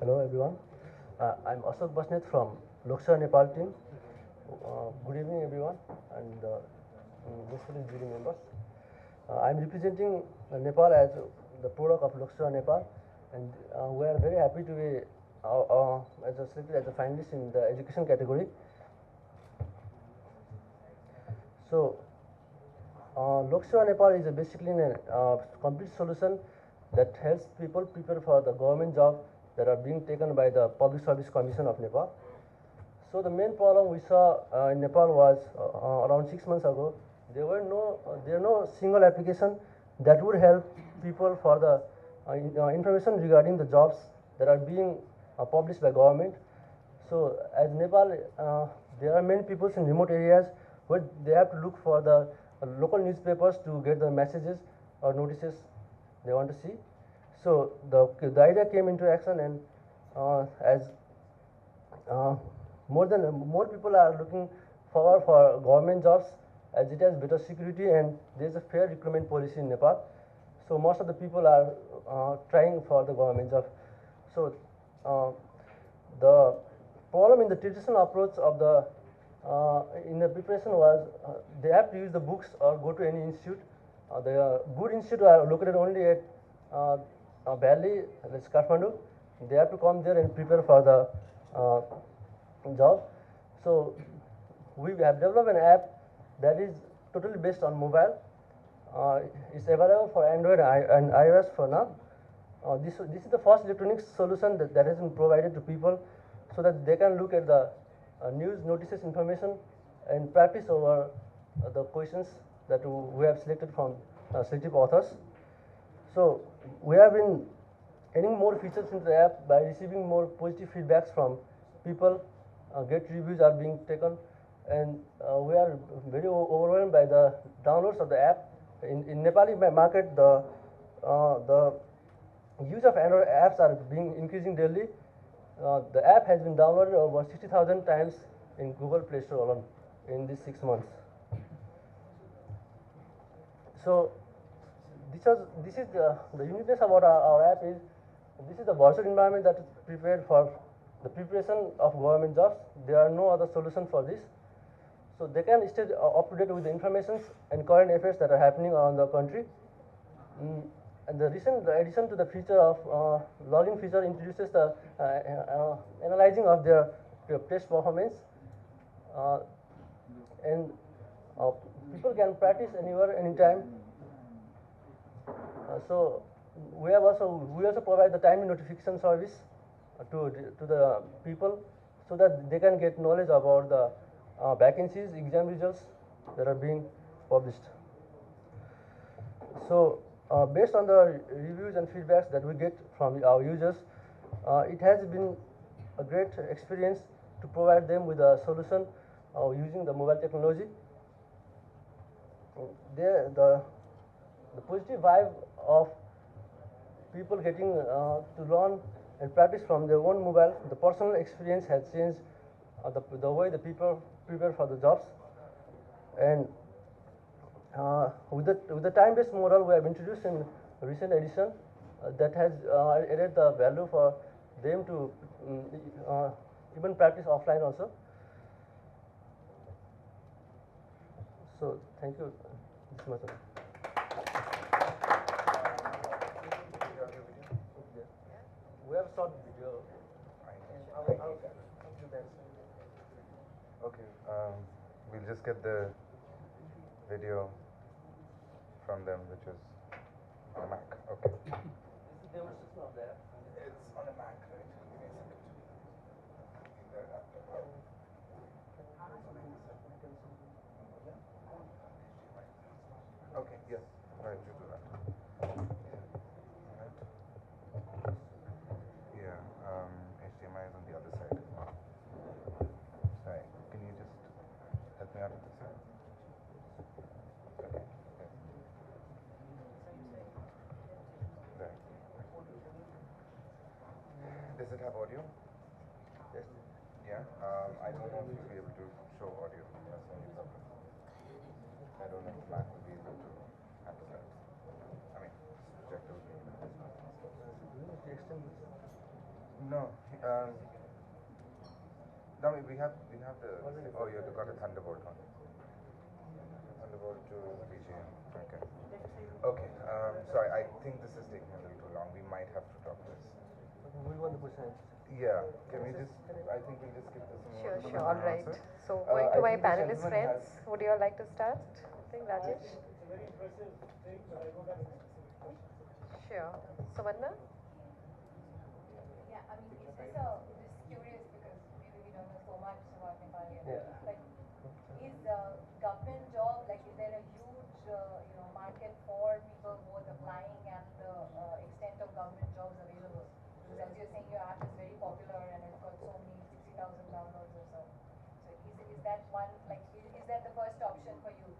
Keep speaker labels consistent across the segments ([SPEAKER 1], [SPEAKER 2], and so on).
[SPEAKER 1] Hello everyone. I'm Ashok Basnet from LokSewa Nepal team. Good evening everyone and basically jury members. I'm representing Nepal as the product of LokSewa Nepal, and we are very happy to be selected as a finalist in the education category. So LokSewa Nepal is basically a complete solution that helps people prepare for the government job that are being taken by the Public Service Commission of Nepal. So the main problem we saw in Nepal was around 6 months ago. There were no single application that would help people for the information regarding the jobs that are being published by government. So as Nepal, there are many people in remote areas where they have to look for the local newspapers to get the messages or notices they want to see. So the idea came into action, and as more people are looking forward for government jobs, as it has better security and there is a fair recruitment policy in Nepal. So most of the people are trying for the government job. So the problem in the traditional approach of the in the preparation was they have to use the books or go to any institute. The good institute are located only at Valley, that's Kathmandu. They have to come there and prepare for the job. So we have developed an app that is totally based on mobile. It's available for Android and iOS for now. This is the first electronic solution that has been provided to people so that they can look at the news, notices, information and practice over the questions that we have selected from selective authors. So we have been adding more features into the app by receiving more positive feedbacks from people. Get reviews are being taken, and we are very overwhelmed by the downloads of the app. In Nepali market, the use of Android apps are being increasing daily. The app has been downloaded over 60,000 times in Google Play Store alone in these 6 months. So this is the uniqueness about our app is this is the virtual environment that is prepared for the preparation of government jobs. There are no other solution for this. So they can stay up to date with the informations and current affairs that are happening around the country. And the recent addition to the feature of login feature introduces the analyzing of their test performance, and people can practice anywhere, anytime. So we also provide the timely notification service to the people so that they can get knowledge about the vacancies, exam results that are being published. So based on the reviews and feedbacks that we get from our users, it has been a great experience to provide them with a solution using the mobile technology. The positive vibe of people getting to learn and practice from their own mobile, the personal experience has changed the way the people prepare for the jobs. And with the time-based model we have introduced in a recent edition that has added the value for them to even practice offline also. So thank you this much. We have short video.
[SPEAKER 2] Okay, we'll just get the video from them, which is on a Mac. Okay.
[SPEAKER 1] This is the demonstration of that.
[SPEAKER 2] It's on a Mac, right? Give me a second. Okay, yes. Right, you do that. Right. Yeah, HDMI is on the other side. Sorry, can you just help me out with this side? Okay. Yeah. Right. Does it have audio?
[SPEAKER 1] Yes.
[SPEAKER 2] Yeah. I don't know if you'll be able to show audio. That's the only problem. I don't know if Mac will be able to handle that. I mean, projector will be able to. No. No, we have the. Oh, you got a Thunderbolt one. Thunderbolt to BGM. Okay. Okay. Sorry, I think this is taking a little too long. We might have to drop this.
[SPEAKER 1] We want the question.
[SPEAKER 2] Yeah. Can we just? I think we'll just skip this one.
[SPEAKER 3] Sure, all right. So, going to my panelist friends, would you all like to start? I think Rajesh?
[SPEAKER 4] It's a very impressive thing, but I don't have any specific questions.
[SPEAKER 3] Sure. Suvarna?
[SPEAKER 5] Yeah, I mean, it's just curious because maybe we don't know so much about Nepal yet.
[SPEAKER 1] Yeah.
[SPEAKER 5] But is government job, like, is there a huge, market for people both applying and the extent of government jobs available? Because as you're saying, your app is very popular and it's got so many 60,000 downloads or so. So is that one, like, is that the first option for you?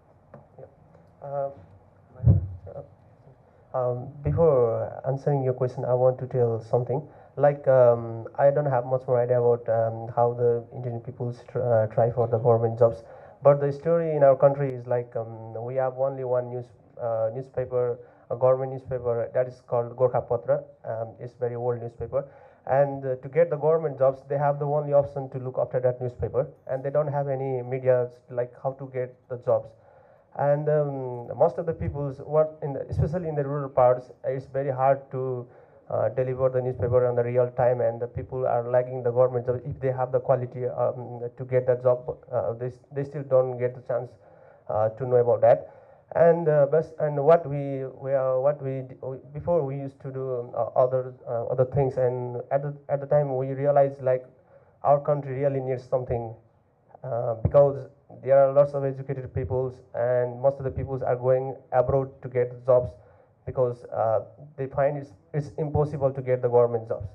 [SPEAKER 6] Before answering your question, I want to tell something. Like, I don't have much more idea about how the Indian peoples try for the government jobs. But the story in our country is like we have only one newspaper, a government newspaper that is called Gorkha Patra. It's very old newspaper. And to get the government jobs, they have the only option to look after that newspaper. And they don't have any media like how to get the jobs. And most of the people's work, especially in the rural parts, it's very hard to deliver the newspaper on the real time, and the people are lagging the government job. If they have the quality to get that job, they still don't get the chance to know about that. And before we used to do other things, and at the time we realized like our country really needs something because there are lots of educated peoples, and most of the peoples are going abroad to get jobs because they find it's impossible to get the government jobs.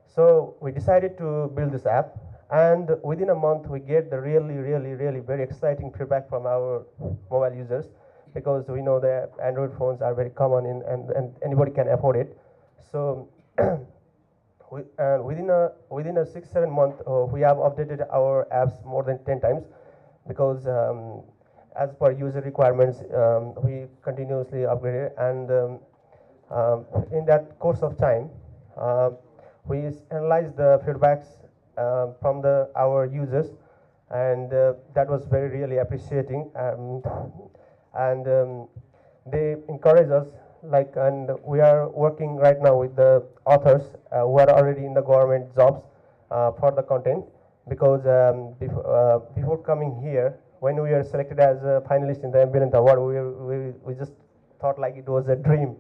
[SPEAKER 6] So we decided to build this app, and within a month we get the really very exciting feedback from our mobile users, because we know that Android phones are very common and anybody can afford it. So within a 6-7 month, we have updated our apps more than 10 times, because as per user requirements, we continuously upgrade it. And in that course of time, we analyzed the feedbacks from our users, and that was really appreciating. And they encourage us, like, and we are working right now with the authors who are already in the government jobs for the content, because before coming here, when we were selected as a finalist in the Ambulance Award, we just thought like it was a dream,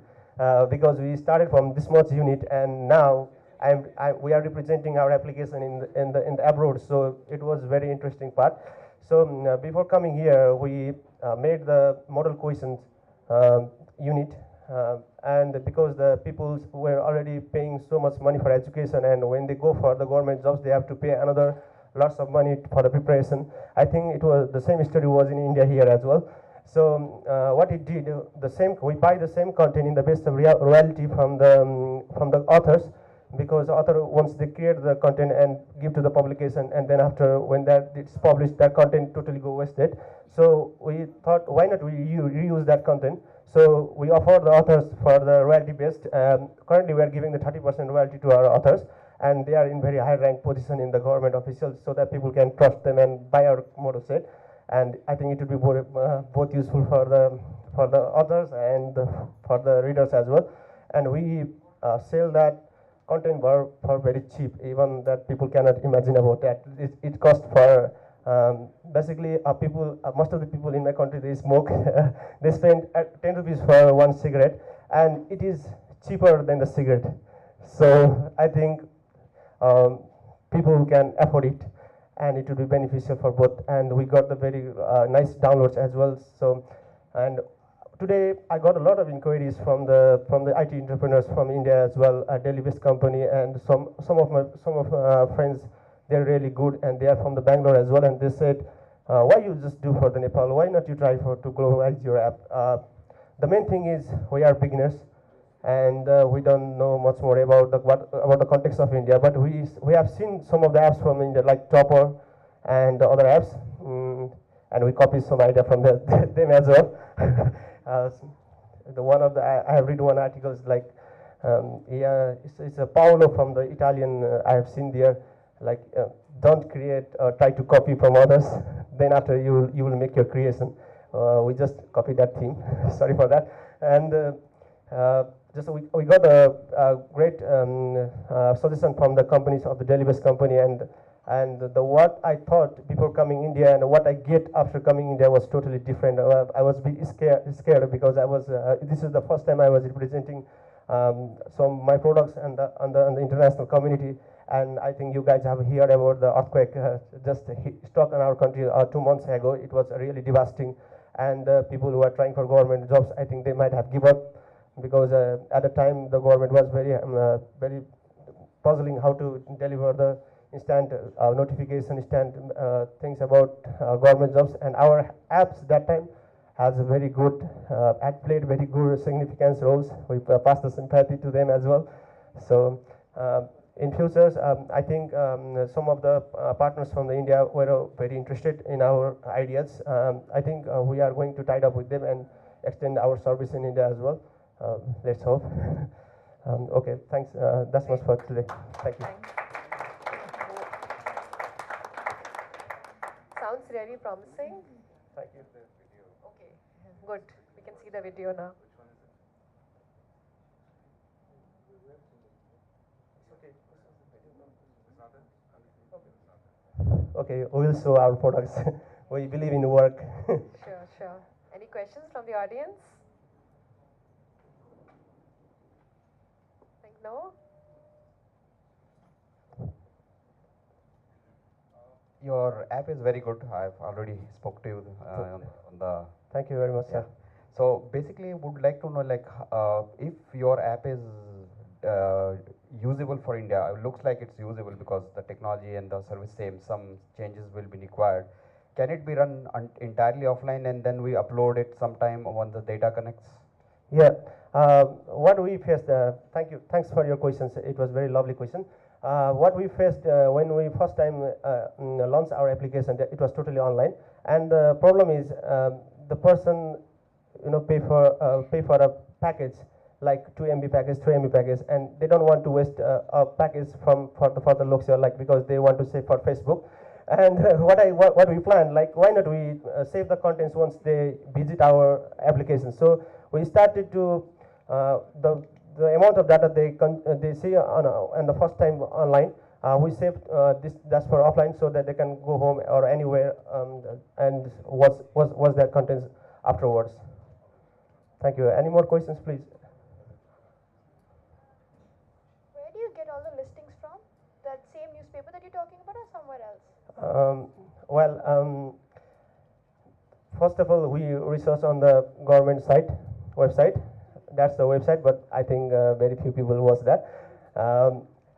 [SPEAKER 6] because we started from this much unit, and now we are representing our application in the abroad. So it was very interesting part. So before coming here, we made the model questions unit, and because the people were already paying so much money for education, and when they go for the government jobs, they have to pay another lots of money for the preparation. I think it was the same story was in India here as well. So what it did, we buy the same content in the base of royalty from the authors, because author, once they create the content and give to the publication, and then after when it's published, that content totally go wasted. So we thought, why not we reuse that content? So we offer the authors for the royalty based. Currently we are giving the 30% royalty to our authors, and they are in very high rank position in the government officials, so that people can trust them and buy our model set. And I think it would be both useful for the authors and for the readers as well. And we sell that content for very cheap, even that people cannot imagine about that. It costs for basically most of the people in my country, they smoke. They spend 10 rupees for one cigarette, and it is cheaper than the cigarette. So I think people can afford it, and it will be beneficial for both. And we got the very nice downloads as well. So, and today I got a lot of inquiries from the IT entrepreneurs from India as well, a Delhi-based company, and some of my friends, they're really good, and they are from the Bangalore as well. And they said, why you just do for the Nepal? Why not you try to globalize your app? The main thing is we are beginners, and we don't know much more about the context of India. But we have seen some of the apps from India, like Topper and the other apps, and we copy some idea from them as well. I have read one article like Yeah, it's a Paolo from the Italian I have seen there. Like, don't create or try to copy from others. Then after you will make your creation. We just copied that theme. Sorry for that. And just we got a great suggestion from the companies of the Delhi-based company, and the what I thought before coming India and what I get after coming India was totally different. I was a bit scared because I was this is the first time I was representing some my products and on the international community. And I think you guys have heard about the earthquake just struck in our country 2 months ago. It was really devastating, and people who are trying for government jobs, I think they might have given up because at the time the government was very puzzling how to deliver the instant notification, instant things about government jobs. And our apps that time has a very good, had played very good significance roles. We passed the sympathy to them as well. So in futures, I think some of the partners from the India were very interested in our ideas. I think we are going to tie up with them and extend our service in India as well. Let's hope. Okay, thanks. That's much for today. Thank you.
[SPEAKER 3] Thanks. Sounds really promising.
[SPEAKER 6] Thank you.
[SPEAKER 3] Okay, good. We can see the video now.
[SPEAKER 6] Okay, we will show our products. We believe in work.
[SPEAKER 3] Sure, sure. Any questions from the audience? Think no?
[SPEAKER 7] Your app is very good. I've already spoke to you on the.
[SPEAKER 6] Thank you very much, sir.
[SPEAKER 7] So basically, would like to know like if your app is usable for India. It looks like it's usable because the technology and the service same. Some changes will be required. Can it be run entirely offline and then we upload it sometime when the data connects?
[SPEAKER 6] Yeah. What we faced. Thank you. Thanks for your questions. It was very lovely question. What we faced when we first time launched our application, it was totally online, and the problem is the person pay for a package like 2 MB package, 3 MB package, and they don't want to waste a package for the LokSewa, like because they want to save for Facebook. And what we planned, like why not we save the contents once they visit our application. So we started to the amount of data they see on the first time online, we saved that's for offline so that they can go home or anywhere and watch their contents afterwards. Thank you. Any more questions, please?
[SPEAKER 8] Where do you get all the listings from? That same newspaper that you're talking about, or somewhere else?
[SPEAKER 6] First of all, we research on the government website. That's the website, but I think very few people watch that.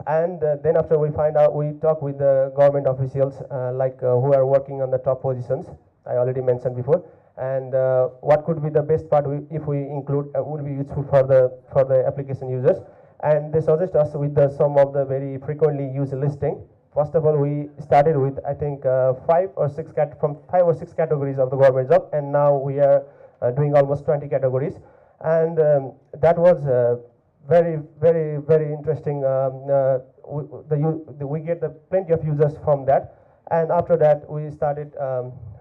[SPEAKER 6] And then after we find out, we talk with the government officials who are working on the top positions. I already mentioned before. And what could be the best part if we include would be useful for the application users. And they suggest us with some of the very frequently used listing. First of all, we started with I think 5 or 6 categories of the government job, and now we are doing almost 20 categories. And that was very, very, very interesting. We get plenty of users from that, and after that we started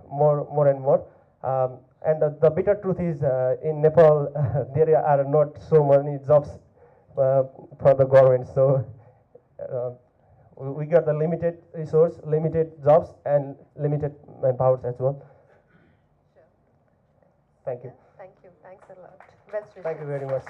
[SPEAKER 6] more and more. And the bitter truth is, in Nepal, there are not so many jobs for the government. So we got the limited resource, limited jobs, and limited manpower as well.
[SPEAKER 3] Sure.
[SPEAKER 6] Thank you.
[SPEAKER 3] Thank you. Thanks a lot. Best wishes.
[SPEAKER 6] Thank you very much.